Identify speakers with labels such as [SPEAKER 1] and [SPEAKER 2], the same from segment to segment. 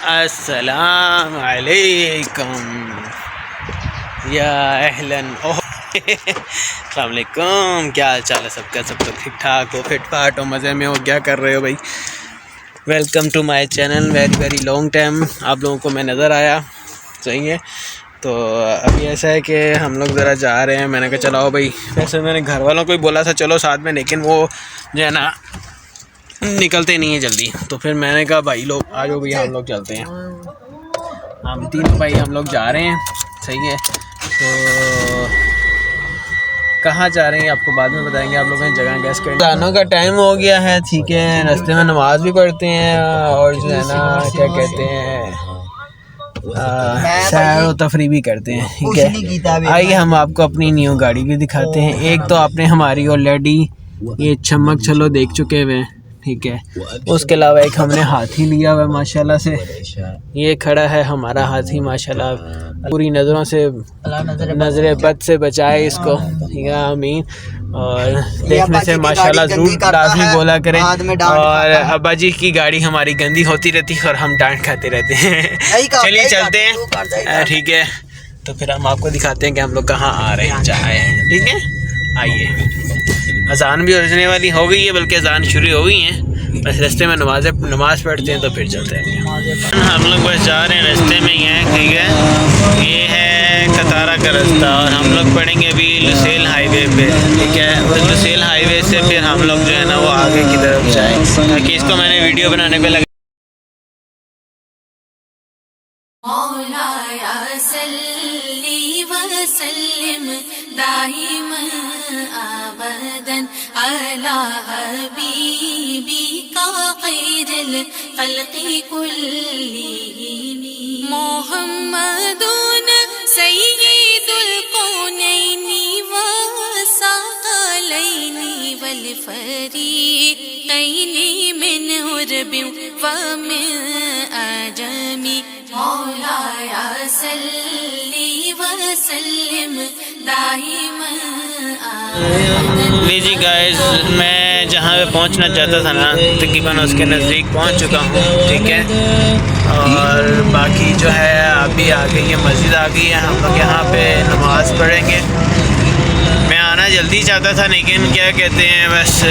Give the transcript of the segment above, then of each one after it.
[SPEAKER 1] अस्सलाम वालेकुम या अहलन ओह अस्सलाम वालेकुम। क्या हाल चाल है सबका? सब तो ठीक ठाक हो, फिट फाट हो, मज़े में हो? क्या कर रहे हो भाई? Welcome to my channel. Very very long time आप लोगों को मैं नज़र आया, सही है। तो अभी ऐसा है कि हम लोग ज़रा जा रहे हैं। मैंने कहा चलाओ भाई, वैसे मैंने घर वालों को ही बोला था चलो साथ में, लेकिन वो जो है ना निकलते नहीं है जल्दी। तो फिर मैंने कहा भाई लोग आ जाओ भैया, हम लोग चलते हैं। हम तीनों भाई हम लोग जा रहे हैं, सही है। तो कहाँ जा रहे हैं आपको बाद में बताएंगे। आप लोगों ने जगह गैस कर जाने का टाइम हो गया है, ठीक है। रास्ते में नमाज भी पढ़ते हैं और जो है ना क्या कहते हैं सैर व तफरी भी करते हैं, ठीक है। आइए हम आपको अपनी न्यू गाड़ी भी दिखाते हैं। एक तो आपने हमारी ऑलरेडी ये चमक चलो देख चुके हुए हैं, ठीक है। उसके अलावा एक हमने हाथी लिया हुआ है माशाल्लाह से। ये खड़ा है हमारा हाथी माशाल्लाह, पूरी नज़रों से नज़र बद से बचाए इसको, ठीक है, आमीन। और देखने से माशाल्लाह ज़रूर लाज़मी बोला करें। और अब्बा जी की गाड़ी हमारी गंदी होती रहती है और हम डांट खाते रहते हैं। चलिए चलते हैं, ठीक है। तो फिर हम आपको दिखाते हैं कि हम लोग कहाँ आ रहे हैं, जा रहे हैं, ठीक है। आइए, अजान भी होने वाली हो गई है, बल्कि अजान शुरू हो गई है। बस रास्ते में नमाज पढ़ते हैं तो फिर चलते हैं। हम लोग बस जा रहे हैं, रास्ते में ही हैं, ठीक है। ये है कतारा का रास्ता और हम लोग पढ़ेंगे अभी लुसेल हाईवे पे, ठीक है। उस लुसेल हाईवे से फिर हम लोग जो है ना वो आगे की तरफ जाएँ, ताकि इसको मैंने वीडियो बनाने पे लगा।
[SPEAKER 2] मोहम्मदुन सय्यिदुल कौनैनि व सक़लैनि वल फ़रीक़ैनि मिन उर्बि व मिन अजमी मौलाया सल्ली व सल्लिम दाइमन।
[SPEAKER 1] लीजिए गाइस, मैं जहाँ पे पहुँचना चाहता था ना तकरीबन उसके नज़दीक पहुँच चुका हूँ, ठीक है। और बाकी जो है अभी आ गई है, मस्जिद आ गई है। हम लोग यहाँ पे नमाज़ पढ़ेंगे। मैं आना जल्दी चाहता था, लेकिन क्या कहते हैं बस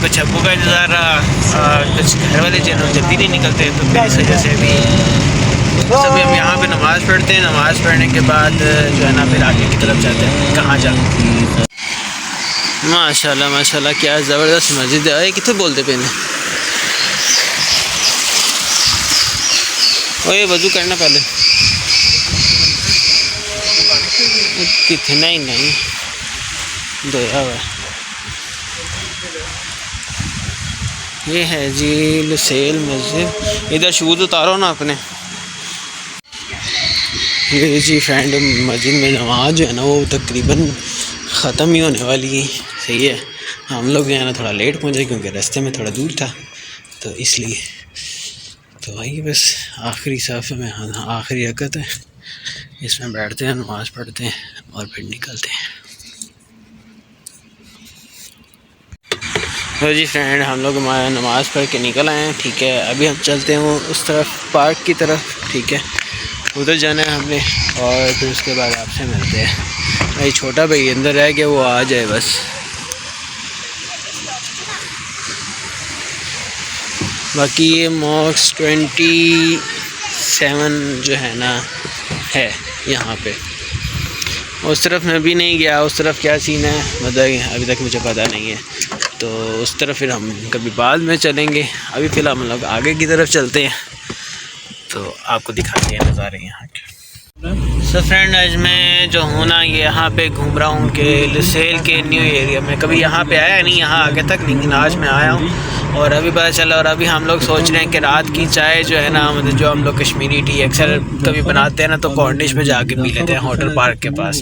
[SPEAKER 1] कुछ अब्बू का इंतज़ार रहा और कुछ घर वाले चैनल जल्दी नहीं निकलते, तो फिर इस वजह से भी सभी हम यहाँ पे नमाज़ पढ़ते हैं। नमाज़ पढ़ने के बाद जो है ना फिर आगे की तरफ जाते हैं। कहाँ जाते? माशाल्लाह माशाल्लाह, क्या ज़बरदस्त मस्जिद है। कितने बोलते पे ओए वज़ू करना पहले, कितना ही नहीं धोया हुआ। ये है जी लुसेल मस्जिद। इधर शूज़ उतारो ना अपने। ये जी फ्रेंड मस्जिद में नमाज जो है ना वो तकरीबन ख़त्म ही होने वाली है, सही है। हम लोग जो है ना थोड़ा लेट पहुँचे क्योंकि रास्ते में थोड़ा दूर था, तो इसलिए। तो वही बस आखिरी साफ़े में आखिरी रकअत है, इसमें बैठते हैं, नमाज़ पढ़ते हैं और फिर निकलते हैं। तो जी फ्रेंड हम लोग नमाज़ पढ़ के निकल आए हैं, ठीक है। अभी हम चलते हैं वो उस तरफ पार्क की तरफ, ठीक है। उधर जाना है हमने और फिर उसके बाद आपसे मिलते हैं। भाई छोटा भाई अंदर रह गया, वो आ जाए बस। बाकी ये मॉक्स 27 जो है ना है यहाँ पे। उस तरफ मैं भी नहीं गया, उस तरफ क्या सीन है मतलब अभी तक मुझे पता नहीं है। तो उस तरफ फिर हम कभी बाद में चलेंगे। अभी फ़िलहाल हम लोग आगे की तरफ चलते हैं, तो आपको दिखाते हैं नज़ारे यहाँ के। सो फ्रेंड आज मैं जो हूँ ना यहाँ पे घूम रहा हूँ कि लुसेल के न्यू एरिया में। कभी यहाँ पे आया नहीं, यहाँ आगे तक, लेकिन आज मैं आया हूँ और अभी पता चला। और अभी हम लोग सोच रहे हैं कि रात की चाय जो है ना, मतलब जो हम लोग कश्मीरी टी अक्सर कभी बनाते हैं ना, तो कॉर्निश पे जाके पी लेते हैं होटल पार्क के पास।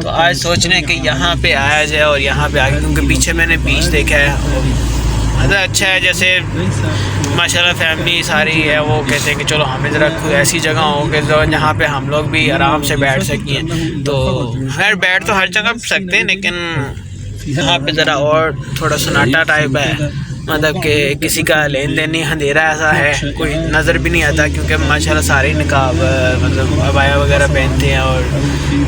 [SPEAKER 1] तो आज सोच रहे हैं कि यहाँ पे आया जाए और यहाँ पे आके, क्योंकि पीछे मैंने बीच देखा है, अच्छा है। जैसे माशाल्लाह फैमिली सारी है, वो कहते हैं कि चलो हमें ज़रा कोई ऐसी जगह हो कि जहाँ पे हम लोग भी आराम से बैठ सकें। तो खैर बैठ तो हर जगह सकते हैं, लेकिन यहाँ पे ज़रा और थोड़ा सन्नाटा टाइप है, मतलब कि किसी का लेन देन नहीं, अंधेरा ऐसा है कोई नज़र भी नहीं आता, क्योंकि माशाल्लाह सारे निकाब मतलब अबाया वगैरह पहनते हैं और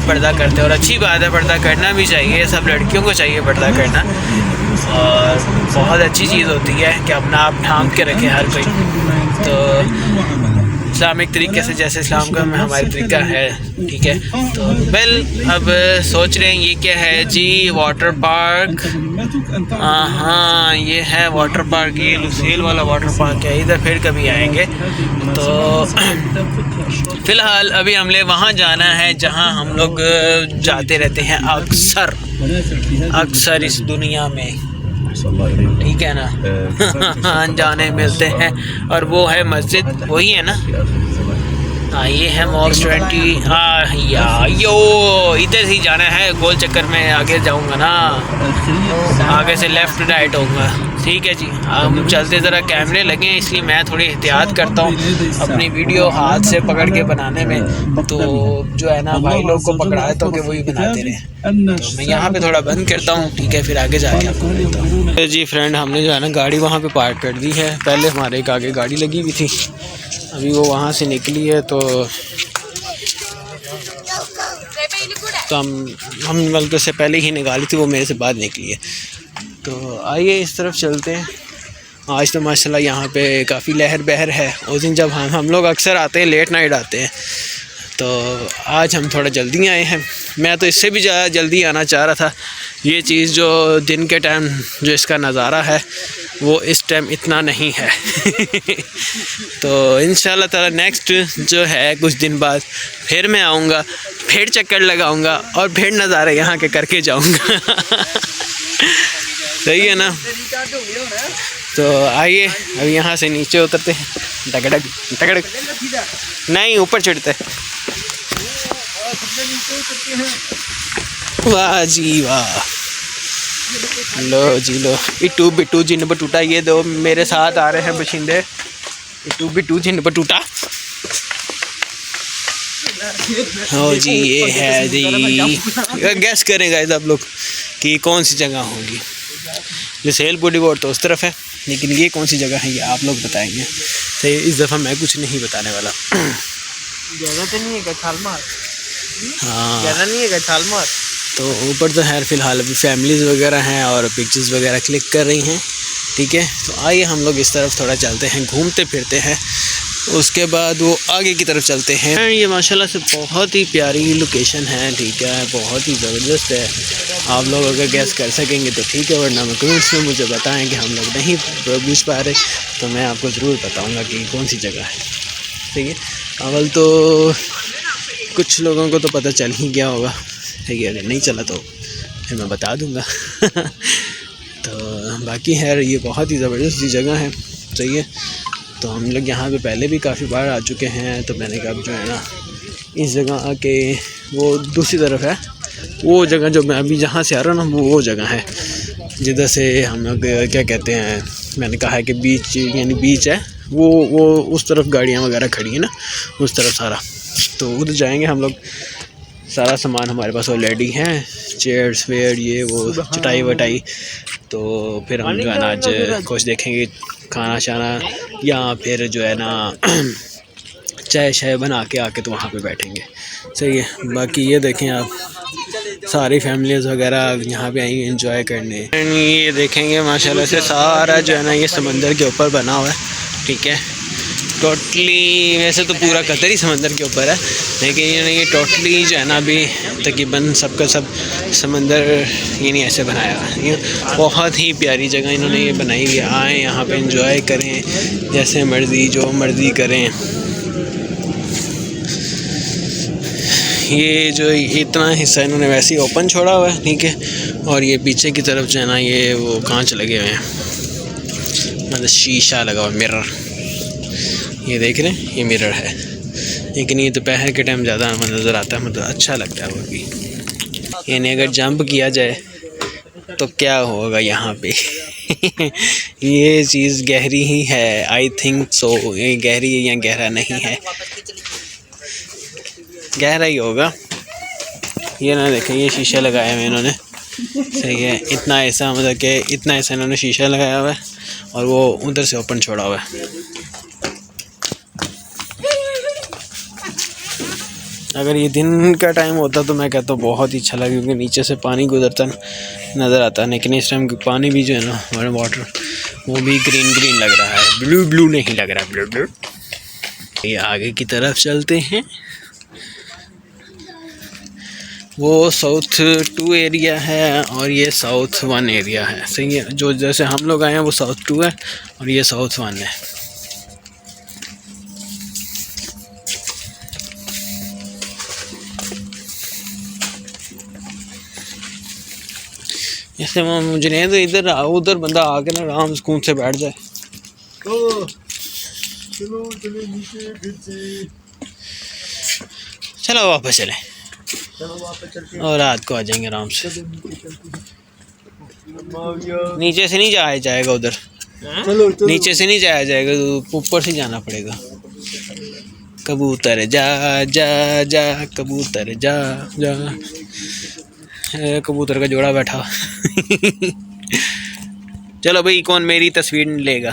[SPEAKER 1] पर्दा करते हैं। और अच्छी बात है, पर्दा करना भी चाहिए, सब लड़कियों को चाहिए पर्दा करना, और बहुत अच्छी चीज़ होती है कि अपना आप ढांप के रखे हर कोई। तो इस्लामिक तरीके से जैसे इस्लाम का हमारी तरीका है, ठीक है। तो अब सोच रहे हैं ये क्या है जी, वाटर पार्क। हाँ ये है वाटर पार्क, ये लुसेल वाला वाटर पार्क है, इधर फिर कभी आएंगे। तो फ़िलहाल अभी हमने वहाँ जाना है जहाँ हम लोग जाते रहते हैं अक्सर इस दुनिया में, ठीक है ना। जाने मिलते हैं, और वो है मस्जिद, वही है ना। हाँ ये है मॉक्स 20। हाँ यो इधर ही जाना है, गोल चक्कर में आगे जाऊंगा ना, आगे से लेफ़्ट राइट होऊंगा, ठीक है जी। हम चलते ज़रा कैमरे लगे हैं, इसलिए मैं थोड़ी एहतियात करता हूँ अपनी वीडियो हाथ से पकड़ के बनाने में। तो जो है ना भाई लोग को पकड़ा है तो कि वही बनाते रहे। तो मैं यहाँ पे थोड़ा बंद करता हूँ, ठीक है, फिर आगे जाके आपको मिलता हूँ। जी फ्रेंड, हमने जो है ना गाड़ी वहाँ पे पार्क कर दी है। पहले हमारे एक आगे गाड़ी लगी हुई थी, अभी वो वहाँ से निकली है। तो हम बल्कि से पहले ही निकाली थी, वो मेरे से बाद निकली है। तो आइए इस तरफ चलते हैं। आज तो माशाल्लाह यहाँ पे काफ़ी लहर बहर है। उस दिन जब हम लोग अक्सर आते हैं, लेट नाइट आते हैं, तो आज हम थोड़ा जल्दी आए हैं। मैं तो इससे भी ज़्यादा जल्दी आना चाह रहा था। ये चीज़ जो दिन के टाइम जो इसका नज़ारा है वो इस टाइम इतना नहीं है। तो इंशाल्लाह ताला नेक्स्ट जो है कुछ दिन बाद फिर मैं आऊँगा, फिर चक्कर लगाऊँगा और फिर नज़ारे यहाँ के करके जाऊँगा। सही है ना। तो आइए अब यहाँ से नीचे उतरते हैं। डगडग डगडग नहीं, ऊपर चढ़ते हैं। वाह जी वाह, लो जी लो। इटू बिटू जिन बटूटा, ये दो मेरे साथ आ रहे हैं बशिंदे। इटू बिटू जिन बटूटा। हो जी, ये है जी। गैस करेंगे आप लोग कि कौन सी जगह होगी। लुसेल बॉलीवुड तो उस तरफ है, लेकिन ये कौन सी जगह है ये आप लोग बताएंगे। सही, इस दफ़ा मैं कुछ नहीं बताने वाला।
[SPEAKER 3] ज़्यादा तो नहीं है छालमार।
[SPEAKER 1] हाँ
[SPEAKER 3] ज़्यादा नहीं है छालमार।
[SPEAKER 1] तो ऊपर तो खैर फ़िलहाल अभी फैमिलीज़ वगैरह हैं और पिक्चर्स वगैरह क्लिक कर रही हैं, ठीक है। तो आइए हम लोग इस तरफ थोड़ा चलते हैं, घूमते फिरते हैं, उसके बाद वो आगे की तरफ चलते हैं। ये माशाल्लाह से बहुत ही प्यारी लोकेशन है, ठीक है, बहुत ही ज़बरदस्त है। आप लोग अगर गैस कर सकेंगे तो ठीक है, वरना मैं कमेंट्स में मुझे बताएं कि हम लोग नहीं पूछ पा रहे, तो मैं आपको ज़रूर बताऊँगा कि कौन सी जगह है, ठीक है। अव्वल तो कुछ लोगों को तो पता चल ही गया होगा, ठीक है, अगर नहीं चला तो फिर मैं बता दूँगा। तो बाकी है ये बहुत ही ज़बरदस्त जगह है, सही है। तो हम लोग यहाँ पे पहले भी काफ़ी बार आ चुके हैं, तो मैंने कहा जो है ना इस जगह आके, वो दूसरी तरफ है वो जगह जो मैं अभी जहाँ से आ रहा हूँ ना, वो जगह है जिधर से हम लोग क्या कहते हैं, मैंने कहा है कि बीच यानी बीच है, वो उस तरफ गाड़ियाँ वगैरह खड़ी हैं ना, उस तरफ सारा। तो उधर जाएंगे हम लोग। सारा सामान हमारे पास ऑलरेडी है, चेयर्स वेयर ये वो चटाई वटाई। तो फिर हम जो है ना आज कुछ देखेंगे, खाना शाना, या फिर जो है ना चाय शाय बना के आके तो वहाँ पे बैठेंगे, सही है। बाकी ये देखें आप, सारी फैमिलीज़ वगैरह यहाँ पे आएंगे एंजॉय करने। ये देखेंगे माशाल्लाह से सारा जो है ना ये समंदर के ऊपर बना हुआ है, ठीक है। टोटली वैसे तो पूरा कतर ही समंदर के ऊपर है, लेकिन ये टोटली जो है ना अभी तकरीबन सबका सब समंदर ये नहीं ऐसे बनाया हुआ है। बहुत ही प्यारी जगह इन्होंने ये बनाई हुई है। आएँ यहाँ पे एंजॉय करें जैसे मर्ज़ी, जो मर्ज़ी करें। ये जो इतना हिस्सा इन्होंने वैसे ही ओपन छोड़ा हुआ है, ठीक है। और ये पीछे की तरफ जो है ना ये वो कांच लगे हुए हैं, मतलब शीशा लगा हुआ, मिरर, ये देख रहे हैं, ये मिरर है। लेकिन ये दोपहर के टाइम ज़्यादा नज़र आता है, मतलब अच्छा लगता है वो भी। यानी अगर जंप किया जाए तो क्या होगा यहाँ पे। ये चीज़ गहरी ही है, आई थिंक सो। ये गहरी है या गहरा नहीं है, गहरा ही होगा। ये ना देखें, ये शीशा लगाया हुआ है इन्होंने, सही है। इतना ऐसा मतलब कि इतना ऐसा इन्होंने शीशा लगाया हुआ है, और वो उधर से ओपन छोड़ा हुआ है। अगर ये दिन का टाइम होता तो मैं कहता हूँ बहुत ही अच्छा लगा, क्योंकि नीचे से पानी गुजरता नज़र आता है। लेकिन इस टाइम पानी भी जो है ना हमारे वाटर वो भी ग्रीन ग्रीन लग रहा है, ब्लू ब्लू नहीं लग रहा, ब्लू ब्लू। ये आगे की तरफ चलते हैं। वो साउथ 2 एरिया है और ये साउथ 1 एरिया है। सही है, जो जैसे हम लोग आए हैं वो साउथ 2 है और ये साउथ 1 है। ऐसे मुझे नहीं तो इधर उधर बंदा आके ना आराम सुकून से बैठ जाए। चलो वापस चले और रात को आ जाएंगे आराम से। नीचे से नहीं जाया जाएगा उधर, नीचे से नहीं जाया जाएगा, ऊपर से जाना पड़ेगा। कबूतर जा जा जा, कबूतर जा जा, कबूतर का जोड़ा बैठा। चलो भाई, कौन मेरी तस्वीर लेगा?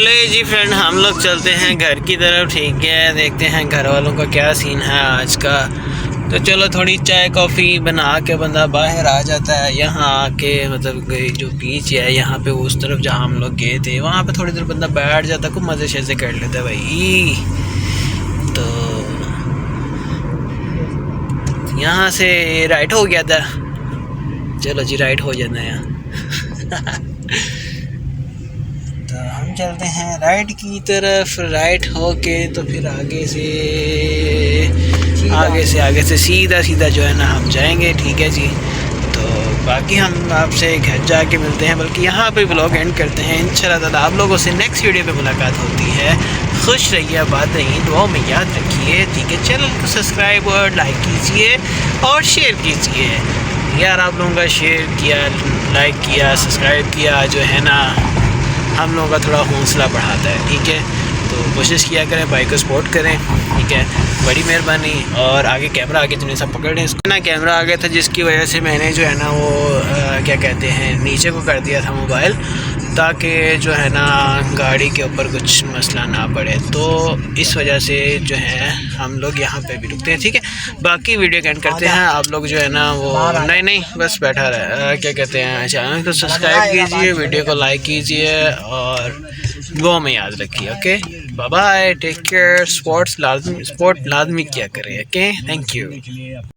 [SPEAKER 1] ले जी फ्रेंड, हम लोग चलते हैं घर की तरफ। ठीक है, देखते हैं घर वालों का क्या सीन है आज का। तो चलो थोड़ी चाय कॉफ़ी बना के बंदा बाहर आ जाता है। यहाँ आके मतलब जो बीच है यहाँ पे उस तरफ जहाँ हम लोग गए थे वहाँ पे थोड़ी देर बंदा बैठ जाता है, खूब मज़े शज़े कर लेता है भाई। तो यहाँ से राइट हो गया था, चलो जी राइट हो जाना है यहाँ। तो हम चलते हैं राइट की तरफ। राइट होके तो फिर आगे से सीधा जो है ना हम जाएंगे। ठीक है जी, तो बाकी हम आपसे घर जाके मिलते हैं, बल्कि यहाँ पे व्लॉग एंड करते हैं। इंशाल्लाह ताला आप लोगों से नेक्स्ट वीडियो पे मुलाकात होती है। खुश रहिए, आबाद रहिए, दुआ में याद रखिए। ठीक है, चैनल को सब्सक्राइब और लाइक कीजिए और शेयर कीजिए। यार आप लोगों का शेयर किया, लाइक किया, सब्सक्राइब किया जो है ना हम लोगों का थोड़ा हौसला बढ़ाता है। ठीक है, तो कोशिश किया करें, भाई को सपोर्ट करें। ठीक है, बड़ी मेहरबानी। और आगे कैमरा आगे तुमने सब पकड़ लें इसको ना, कैमरा आ गया था जिसकी वजह से मैंने जो है ना वो क्या कहते हैं नीचे को कर दिया था मोबाइल, ताकि जो है ना गाड़ी के ऊपर कुछ मसला ना पड़े। तो इस वजह से जो है हम लोग यहाँ पे भी रुकते हैं। ठीक है, बाकी वीडियो एंड करते हैं। आप लोग जो है ना वो नहीं बस बैठा रहे, क्या कहते हैं, चैनल को सब्सक्राइब कीजिए, वीडियो को लाइक कीजिए और दुआ में याद रखिए। Okay, bye bye, take care. Support लाजमी किया करें। Okay, thank you.